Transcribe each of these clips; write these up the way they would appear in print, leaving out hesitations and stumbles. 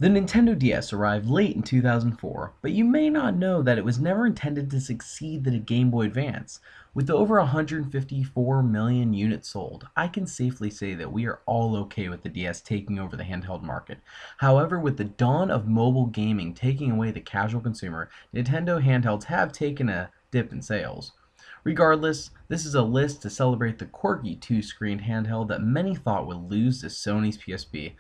The Nintendo DS arrived late in 2004, but you may not know that it was never intended to succeed the Game Boy Advance. With over 154 million units sold, I can safely say that we are all okay with the DS taking over the handheld market. However, with the dawn of mobile gaming taking away the casual consumer, Nintendo handhelds have taken a dip in sales. Regardless, this is a list to celebrate the quirky two-screen handheld that many thought would lose to Sony's PSP.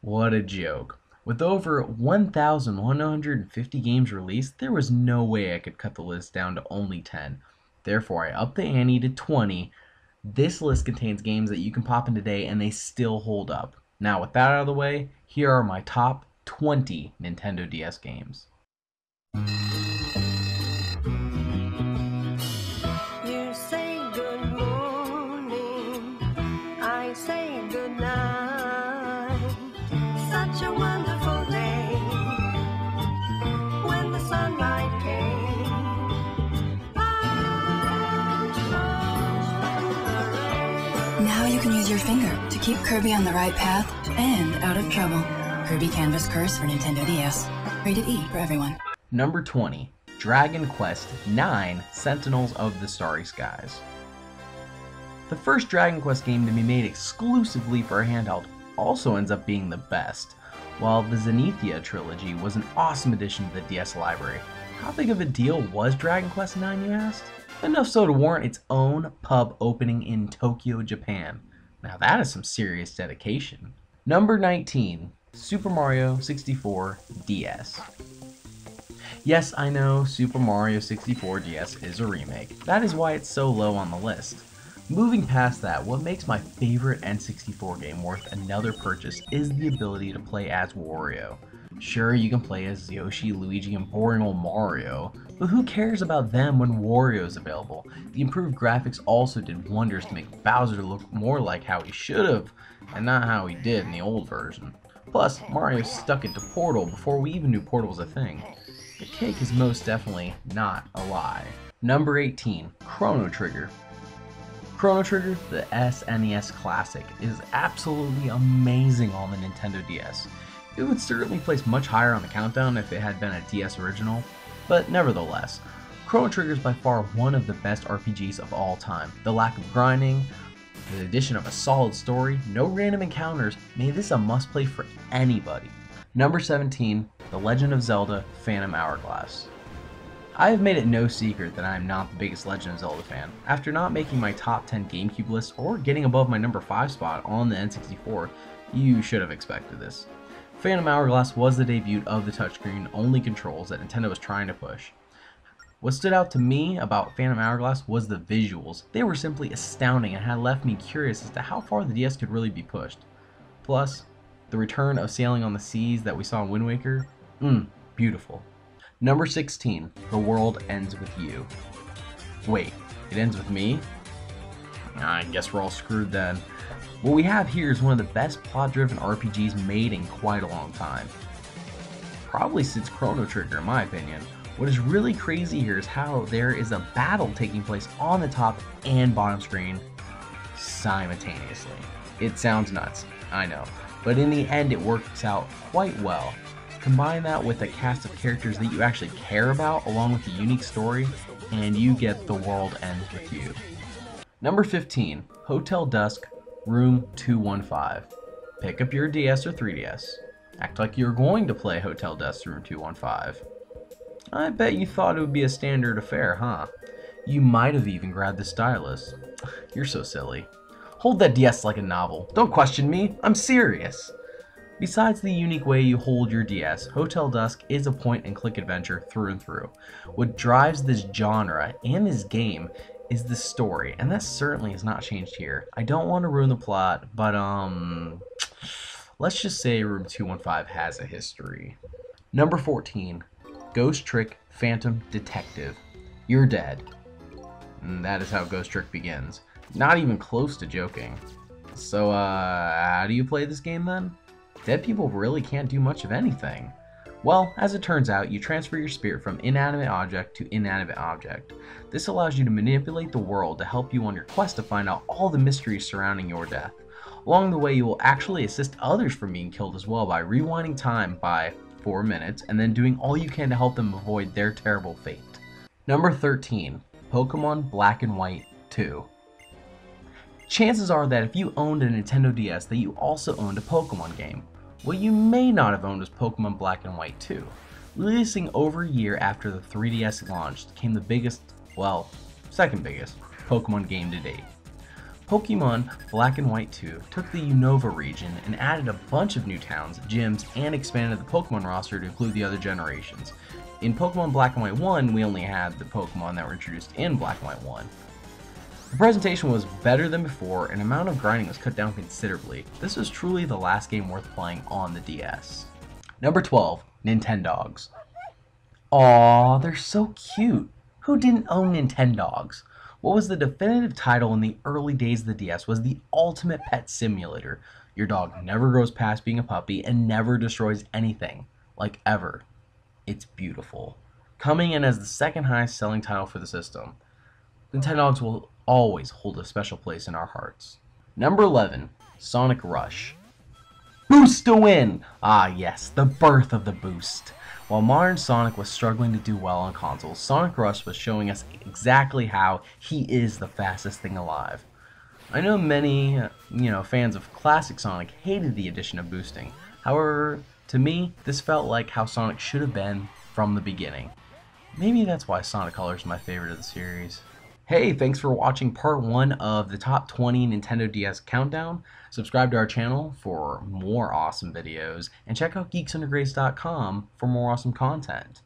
What a joke. With over 1,150 games released, there was no way I could cut the list down to only 10. Therefore, I upped the ante to 20. This list contains games that you can pop in today and they still hold up. Now, with that out of the way, here are my top 20 Nintendo DS games. You say good morning, I say good night. Such a wonderful day when the sunlight came. Now you can use your finger to keep Kirby on the right path and out of trouble. Kirby Canvas Curse for Nintendo DS. Rated E for everyone. Number 20. Dragon Quest IX: Sentinels of the Starry Skies. The first Dragon Quest game to be made exclusively for a handheld also ends up being the best. While the Zenithia trilogy was an awesome addition to the DS library, how big of a deal was Dragon Quest IX, you asked? Enough so to warrant its own pub opening in Tokyo, Japan. Now that is some serious dedication. Number 19. Super Mario 64 DS. Yes, I know Super Mario 64 DS is a remake. That is why it's so low on the list. Moving past that, what makes my favorite N64 game worth another purchase is the ability to play as Wario. Sure, you can play as Yoshi, Luigi, and boring old Mario, but who cares about them when Wario is available? The improved graphics also did wonders to make Bowser look more like how he should have, and not how he did in the old version. Plus, Mario stuck it to Portal before we even knew Portal was a thing. The cake is most definitely not a lie. Number 18. Chrono Trigger. Chrono Trigger, the SNES classic, is absolutely amazing on the Nintendo DS. It would certainly place much higher on the countdown if it had been a DS original, but nevertheless, Chrono Trigger is by far one of the best RPGs of all time. The lack of grinding, the addition of a solid story, no random encounters, made this a must-play for anybody. Number 17, The Legend of Zelda: Phantom Hourglass. I have made it no secret that I am not the biggest Legend of Zelda fan. After not making my top 10 GameCube list or getting above my number 5 spot on the N64, you should have expected this. Phantom Hourglass was the debut of the touchscreen-only controls that Nintendo was trying to push. What stood out to me about Phantom Hourglass was the visuals. They were simply astounding and had left me curious as to how far the DS could really be pushed. Plus, the return of sailing on the seas that we saw in Wind Waker, beautiful. Number 16, The World Ends With You. Wait, it ends with me? I guess we're all screwed then. What we have here is one of the best plot-driven RPGs made in quite a long time. Probably since Chrono Trigger, in my opinion. What is really crazy here is how there is a battle taking place on the top and bottom screen simultaneously. It sounds nuts, I know, but in the end it works out quite well. Combine that with a cast of characters that you actually care about along with a unique story, and you get The World Ends With You. Number 15, Hotel Dusk, Room 215. Pick up your DS or 3DS. Act like you're going to play Hotel Dusk Room 215. I bet you thought it would be a standard affair, huh? You might have even grabbed the stylus. You're so silly. Hold that DS like a novel. Don't question me, I'm serious. Besides the unique way you hold your DS, Hotel Dusk is a point-and-click adventure through and through. What drives this genre and this game is the story, and that certainly has not changed here. I don't want to ruin the plot, but let's just say Room 215 has a history. Number 14, Ghost Trick Phantom Detective. You're dead. And that is how Ghost Trick begins. Not even close to joking. So, how do you play this game then? Dead people really can't do much of anything. Well, as it turns out, you transfer your spirit from inanimate object to inanimate object. This allows you to manipulate the world to help you on your quest to find out all the mysteries surrounding your death. Along the way, you will actually assist others from being killed as well by rewinding time by 4 minutes and then doing all you can to help them avoid their terrible fate. Number 13. Pokemon Black and White 2. Chances are that if you owned a Nintendo DS that you also owned a Pokemon game. What you may not have owned was Pokemon Black and White 2. Releasing over a year after the 3DS launched came the biggest, well, second biggest, Pokemon game to date. Pokemon Black and White 2 took the Unova region and added a bunch of new towns, gyms, and expanded the Pokemon roster to include the other generations. In Pokemon Black and White 1, we only had the Pokemon that were introduced in Black and White 1. The presentation was better than before and amount of grinding was cut down considerably. This was truly the last game worth playing on the DS. Number 12. Nintendogs. Aww, they're so cute. Who didn't own Nintendogs? What was the definitive title in the early days of the DS was the ultimate pet simulator. Your dog never grows past being a puppy and never destroys anything, like ever. It's beautiful. Coming in as the second highest selling title for the system, Nintendogs will always hold a special place in our hearts. Number 11. Sonic Rush. Boost to win! Ah yes, the birth of the boost. While modern Sonic was struggling to do well on consoles, Sonic Rush was showing us exactly how he is the fastest thing alive. I know many, fans of classic Sonic hated the addition of boosting. However, to me, this felt like how Sonic should have been from the beginning. Maybe that's why Sonic Colors is my favorite of the series. Hey, thanks for watching part 1 of the top 20 Nintendo DS countdown. Subscribe to our channel for more awesome videos, and check out geeksundergrace.com for more awesome content.